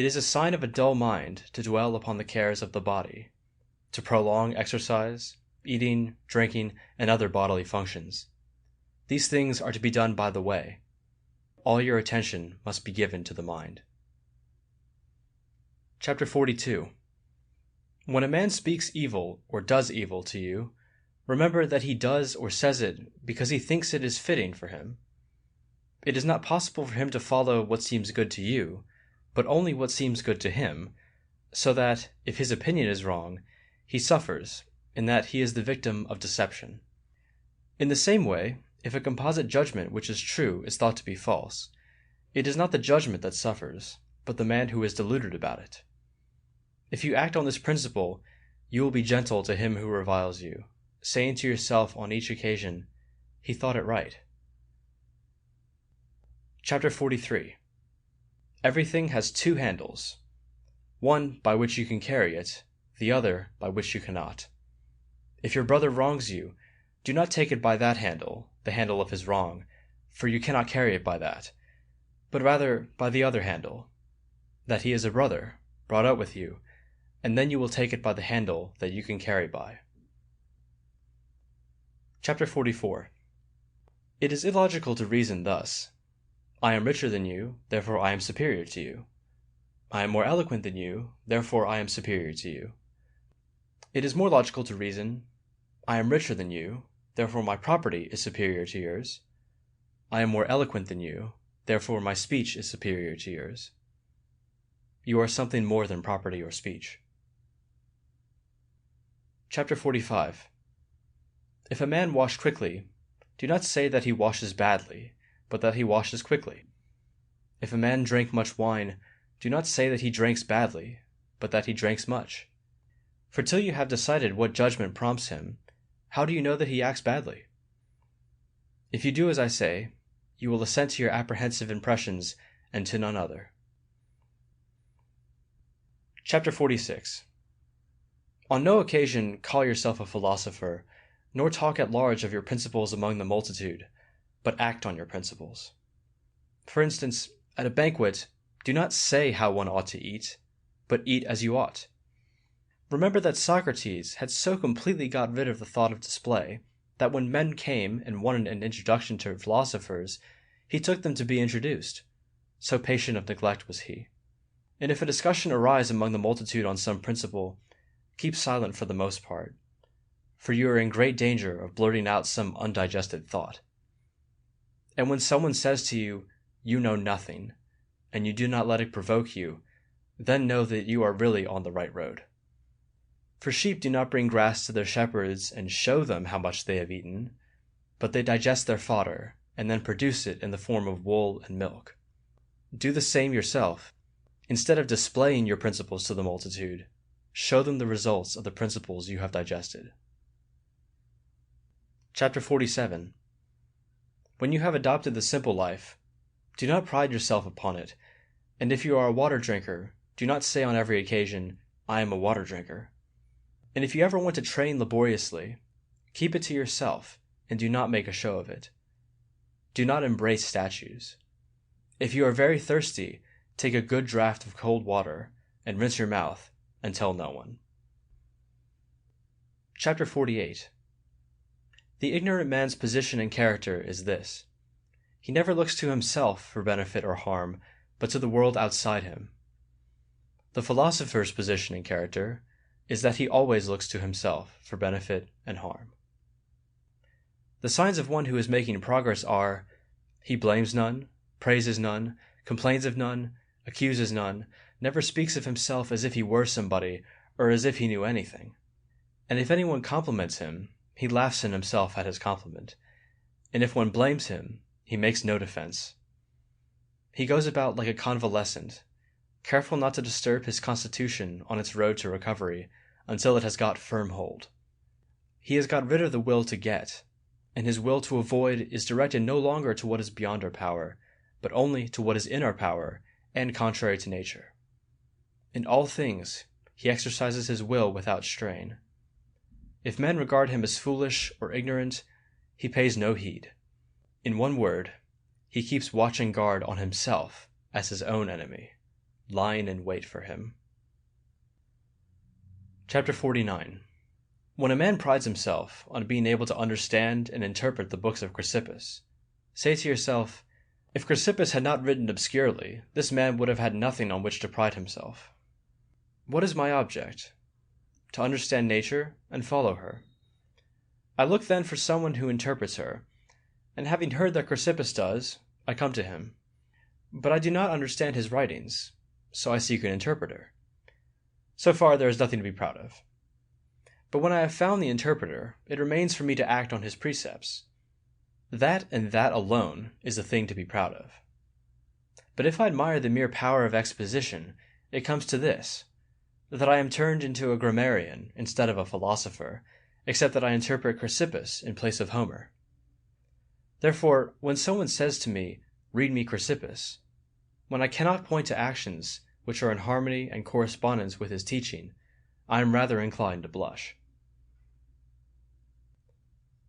It is a sign of a dull mind to dwell upon the cares of the body, to prolong exercise, eating, drinking, and other bodily functions. These things are to be done by the way. All your attention must be given to the mind. Chapter 42. When a man speaks evil or does evil to you, remember that he does or says it because he thinks it is fitting for him. It is not possible for him to follow what seems good to you, but only what seems good to him, so that, if his opinion is wrong, he suffers, in that he is the victim of deception. In the same way, if a composite judgment which is true is thought to be false, it is not the judgment that suffers, but the man who is deluded about it. If you act on this principle, you will be gentle to him who reviles you, saying to yourself on each occasion, "He thought it right." Chapter 43. Everything has two handles, one by which you can carry it, the other by which you cannot. If your brother wrongs you, do not take it by that handle, the handle of his wrong, for you cannot carry it by that, but rather by the other handle, that he is a brother, brought up with you, and then you will take it by the handle that you can carry by. Chapter 44. It is illogical to reason thus: I am richer than you, therefore I am superior to you. I am more eloquent than you, therefore I am superior to you. It is more logical to reason: I am richer than you, therefore my property is superior to yours. I am more eloquent than you, therefore my speech is superior to yours. You are something more than property or speech. Chapter 45. If a man wash quickly, do not say that he washes badly, but that he washes quickly. If a man drink much wine, do not say that he drinks badly, but that he drinks much. For till you have decided what judgment prompts him, how do you know that he acts badly? If you do as I say, you will assent to your apprehensive impressions and to none other. Chapter 46. On no occasion call yourself a philosopher, nor talk at large of your principles among the multitude, but act on your principles. For instance, at a banquet, do not say how one ought to eat, but eat as you ought. Remember that Socrates had so completely got rid of the thought of display that when men came and wanted an introduction to philosophers, he took them to be introduced. So patient of neglect was he. And if a discussion arise among the multitude on some principle, keep silent for the most part, for you are in great danger of blurting out some undigested thought. And when someone says to you, "You know nothing," and you do not let it provoke you, then know that you are really on the right road. For sheep do not bring grass to their shepherds and show them how much they have eaten, but they digest their fodder, and then produce it in the form of wool and milk. Do the same yourself. Instead of displaying your principles to the multitude, show them the results of the principles you have digested. Chapter 47. When you have adopted the simple life, do not pride yourself upon it, and if you are a water drinker, do not say on every occasion, "I am a water drinker." And if you ever want to train laboriously, keep it to yourself, and do not make a show of it. Do not embrace statues. If you are very thirsty, take a good draught of cold water, and rinse your mouth, and tell no one. Chapter 48. The ignorant man's position and character is this: he never looks to himself for benefit or harm, but to the world outside him. The philosopher's position and character is that he always looks to himself for benefit and harm. The signs of one who is making progress are: he blames none, praises none, complains of none, accuses none, never speaks of himself as if he were somebody, or as if he knew anything. And if anyone compliments him, he laughs in himself at his compliment, and if one blames him, he makes no defense. He goes about like a convalescent, careful not to disturb his constitution on its road to recovery until it has got firm hold. He has got rid of the will to get, and his will to avoid is directed no longer to what is beyond our power, but only to what is in our power and contrary to nature. In all things, he exercises his will without strain. If men regard him as foolish or ignorant, he pays no heed. In one word, he keeps watch and guard on himself as his own enemy. lying in wait for him. Chapter 49. When a man prides himself on being able to understand and interpret the books of Chrysippus, say to yourself, if Chrysippus had not written obscurely, this man would have had nothing on which to pride himself. What is my object? To understand nature and follow her. I look then for someone who interprets her, and having heard that Chrysippus does, I come to him. But I do not understand his writings, so I seek an interpreter. So far there is nothing to be proud of. But when I have found the interpreter, it remains for me to act on his precepts. That and that alone is a thing to be proud of. But if I admire the mere power of exposition, it comes to this, that I am turned into a grammarian instead of a philosopher, except that I interpret Chrysippus in place of Homer. Therefore, when someone says to me, read me Chrysippus, when I cannot point to actions which are in harmony and correspondence with his teaching, I am rather inclined to blush.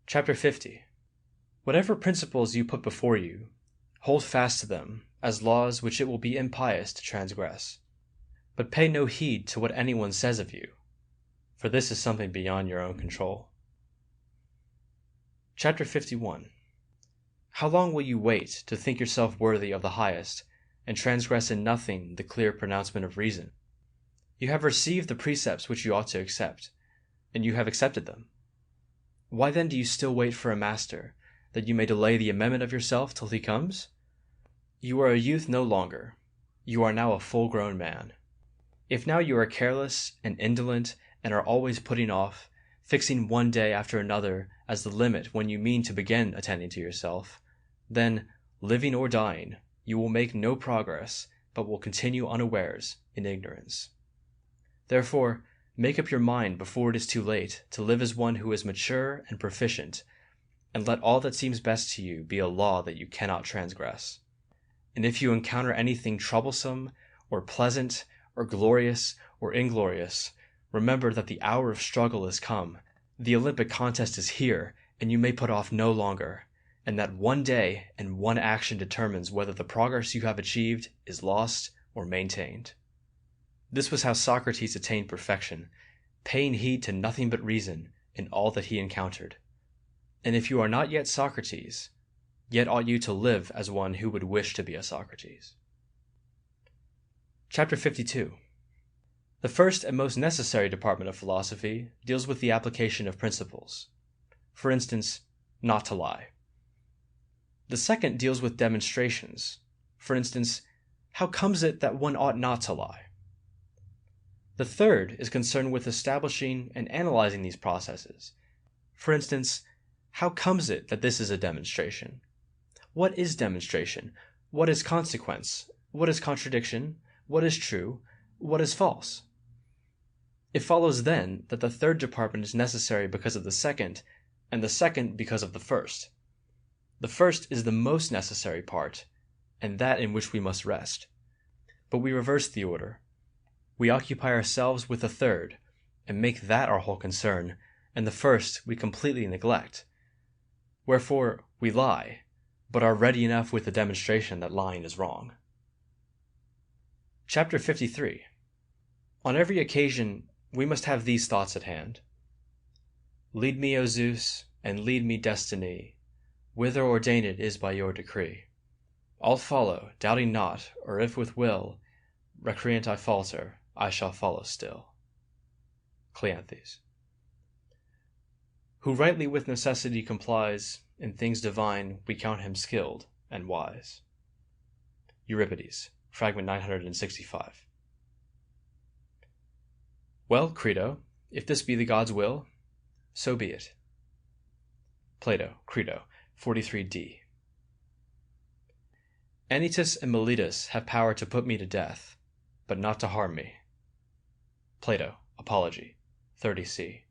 Chapter 50. Whatever principles you put before you, hold fast to them as laws which it will be impious to transgress. But pay no heed to what anyone says of you, for this is something beyond your own control. Chapter 51. How long will you wait to think yourself worthy of the highest, and transgress in nothing the clear pronouncement of reason? You have received the precepts which you ought to accept, and you have accepted them. Why then do you still wait for a master, that you may delay the amendment of yourself till he comes? You are a youth no longer. You are now a full-grown man. If now you are careless and indolent and are always putting off, fixing one day after another as the limit when you mean to begin attending to yourself, then, living or dying, you will make no progress, but will continue unawares in ignorance. Therefore, make up your mind before it is too late to live as one who is mature and proficient, and let all that seems best to you be a law that you cannot transgress. And if you encounter anything troublesome, or pleasant, or glorious, or inglorious, remember that the hour of struggle is come, the Olympic contest is here, and you may put off no longer, and that one day and one action determines whether the progress you have achieved is lost or maintained. This was how Socrates attained perfection, paying heed to nothing but reason in all that he encountered. And if you are not yet Socrates, yet ought you to live as one who would wish to be a Socrates. Chapter 52. The first and most necessary department of philosophy deals with the application of principles. For instance, not to lie. The second deals with demonstrations. For instance, how comes it that one ought not to lie? The third is concerned with establishing and analyzing these processes. For instance, how comes it that this is a demonstration? What is demonstration? What is consequence? What is contradiction? What is true? What is false? It follows then that the third department is necessary because of the second, and the second because of the first. The first is the most necessary part, and that in which we must rest. But we reverse the order. We occupy ourselves with the third, and make that our whole concern, and the first we completely neglect. Wherefore we lie, but are ready enough with the demonstration that lying is wrong. Chapter 53. On every occasion we must have these thoughts at hand. Lead me, O Zeus, and lead me, Destiny, whither ordained it is by your decree. I'll follow, doubting not, or if with will, recreant I falter, I shall follow still. Cleanthes. Who rightly with necessity complies, in things divine we count him skilled and wise. Euripides, fragment 965. Well, Crito, if this be the God's will, so be it. Plato, Crito, 43d. Anytus and Meletus have power to put me to death, but not to harm me. Plato, Apology, 30c.